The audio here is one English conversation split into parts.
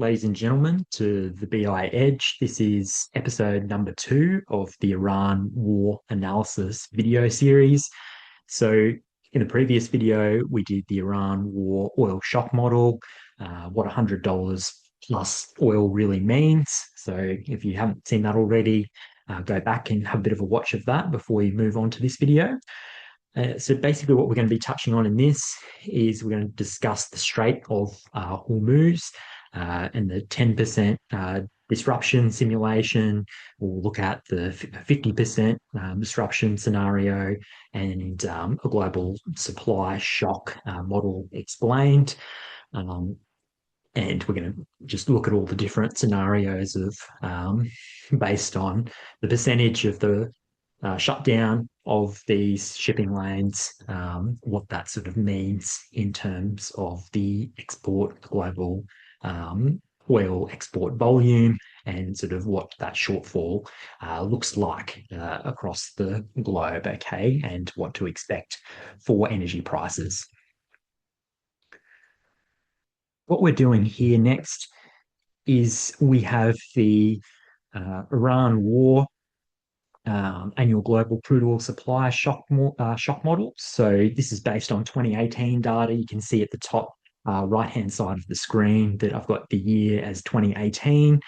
ladies and gentlemen, to the BI Edge. This is episode number 2 of the Iran War Analysis video series. So, in the previous video, we did the Iran War oil shock model, what $100 plus oil really means. So, if you haven't seen that already, go back and have a bit of a watch of that before you move on to this video. So basically what we're going to be touching on in this is we're going to discuss the Strait of Hormuz and the 10% disruption simulation. We'll look at the 50% disruption scenario and a global supply shock model explained. And we're going to just look at all the different scenarios of based on the percentage of the shutdown of these shipping lanes, what that sort of means in terms of the global oil export volume, and sort of what that shortfall looks like across the globe, okay, and what to expect for energy prices. What we're doing here next is we have the Iran war annual global crude oil supply shock model. So this is based on 2018 data. You can see at the top right-hand side of the screen that I've got the year as 2018.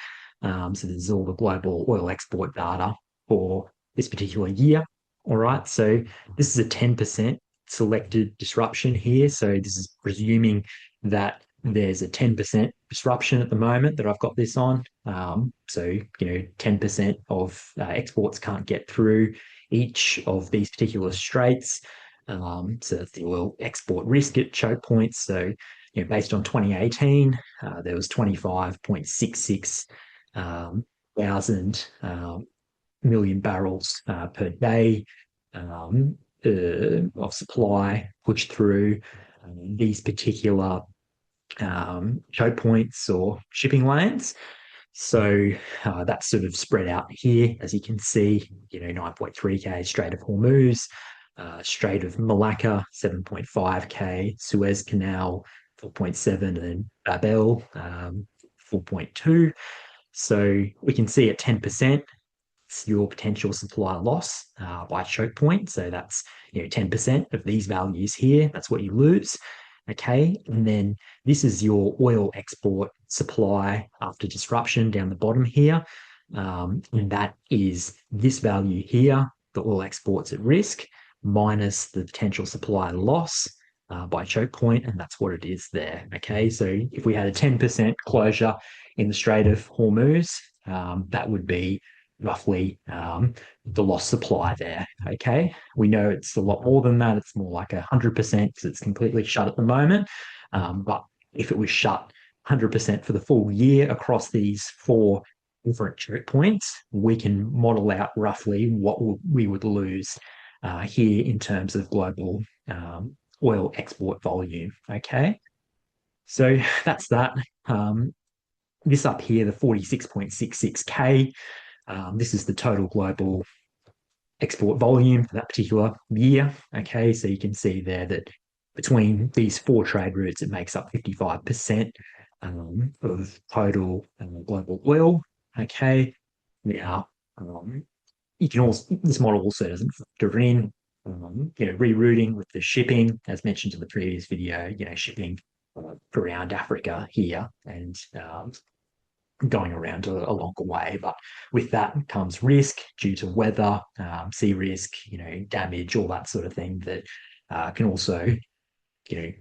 So this is all the global oil export data for this particular year. All right, so this is a 10% selected disruption here. So this is presuming that there's a 10% disruption at the moment that I've got this on. So, 10% of exports can't get through each of these particular straits. So that's the oil export risk at choke points. So, based on 2018, there was 25.66 thousand million barrels per day of supply pushed through these particular choke points or shipping lanes. So that's sort of spread out here, as you can see, 9.3K Strait of Hormuz, Strait of Malacca, 7.5K, Suez Canal, 4.7, and then Bab el, 4.2. So we can see at 10%, it's your potential supply loss by choke point. So that's 10% of these values here. That's what you lose. Okay, and then this is your oil export supply after disruption down the bottom here. And that is this value here, the oil exports at risk, minus the potential supply loss by choke point, and that's what it is there. Okay, so if we had a 10% closure in the Strait of Hormuz, that would be roughly the lost supply there. Okay, we know it's a lot more than that. It's more like 100% because it's completely shut at the moment. But if it was shut 100% for the full year across these 4 different choke points, we can model out roughly what we would lose here in terms of global oil export volume. Okay, so that's that. This up here, the 46.66K. This is the total global export volume for that particular year. Okay, so you can see there that between these 4 trade routes, it makes up 55% of total global oil. Okay, now you can also, this model also doesn't factor in rerouting with the shipping, as mentioned in the previous video. Shipping around Africa here and going around a longer way, but with that comes risk due to weather, sea risk, damage, all that sort of thing that can also,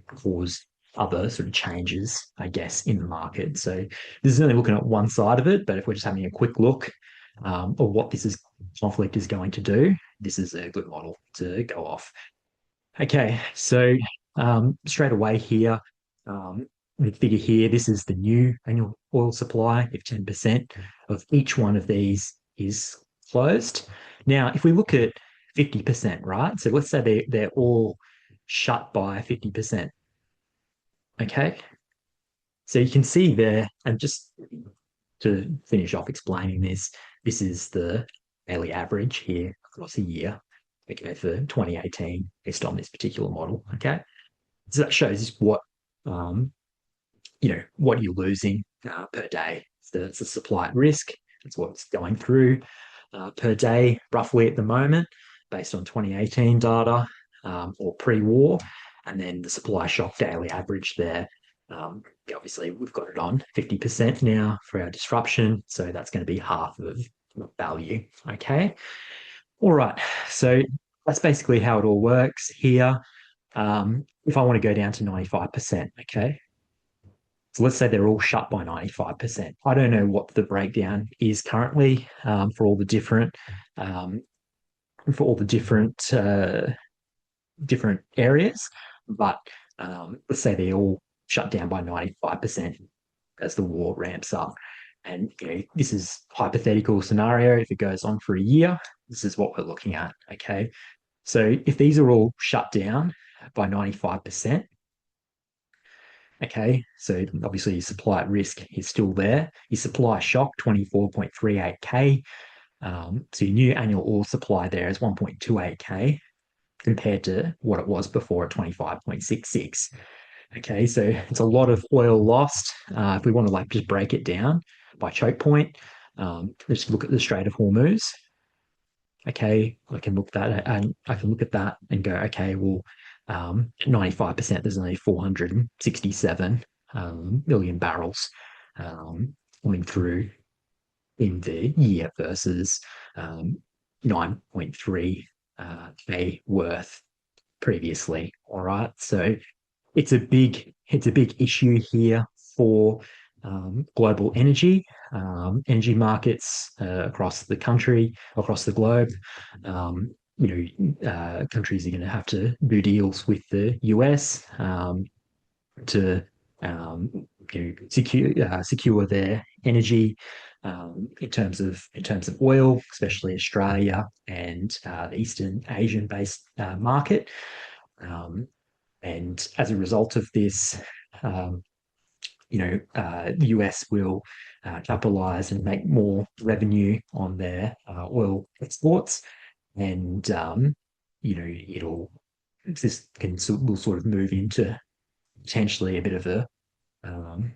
cause other sort of changes, I guess, in the market. So this is only looking at one side of it, but if we're just having a quick look of what conflict is going to do, this is a good model to go off. Okay, so straight away here, the figure here, this is the new annual oil supply. If 10% of each one of these is closed. Now, if we look at 50%, right? So let's say they're all shut by 50%. Okay. So you can see there, and just to finish off explaining this, this is the daily average here across a year, okay, for 2018, based on this particular model. Okay. So that shows what what you're losing per day. It's the supply at risk. It's what's going through per day, roughly at the moment, based on 2018 data or pre-war, and then the supply shock daily average there. Obviously, we've got it on 50% now for our disruption, so that's going to be half of value. Okay. All right. So that's basically how it all works here. If I want to go down to 95%, okay. So let's say they're all shut by 95%. I don't know what the breakdown is currently um, for all the different areas, but let's say they all shut down by 95% as the war ramps up. And this is hypothetical scenario. If it goes on for a year, this is what we're looking at. Okay. So if these are all shut down by 95%, okay, so obviously your supply at risk is still there. Your supply shock, 24.38K. So your new annual oil supply there is 1.28K compared to what it was before at 25.66. Okay, so it's a lot of oil lost. If we want to like just break it down by choke point, let's look at the Strait of Hormuz. Okay, I can look at that and go, okay, well, 95%, there's only 467 million barrels coming through in the year versus 9.3 K worth previously. All right. So it's a big issue here for global energy markets across the country, across the globe. Countries are going to have to do deals with the US to secure their energy in terms of oil, especially Australia and the Eastern Asian based market. Um, and as a result of this, um, the US will capitalize and make more revenue on their oil exports, and it'll this can will sort of move into potentially um,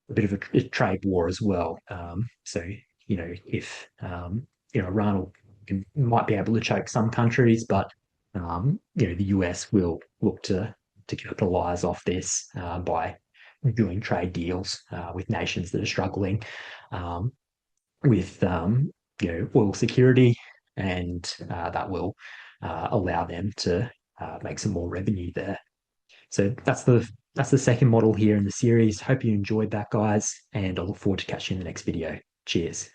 a trade war as well. So if Iran might be able to choke some countries, but the US will look to capitalize off this by doing trade deals with nations that are struggling with oil security, and that will allow them to make some more revenue there. So that's the second model here in the series. Hope you enjoyed that, guys, and I look forward to catching you in the next video. Cheers.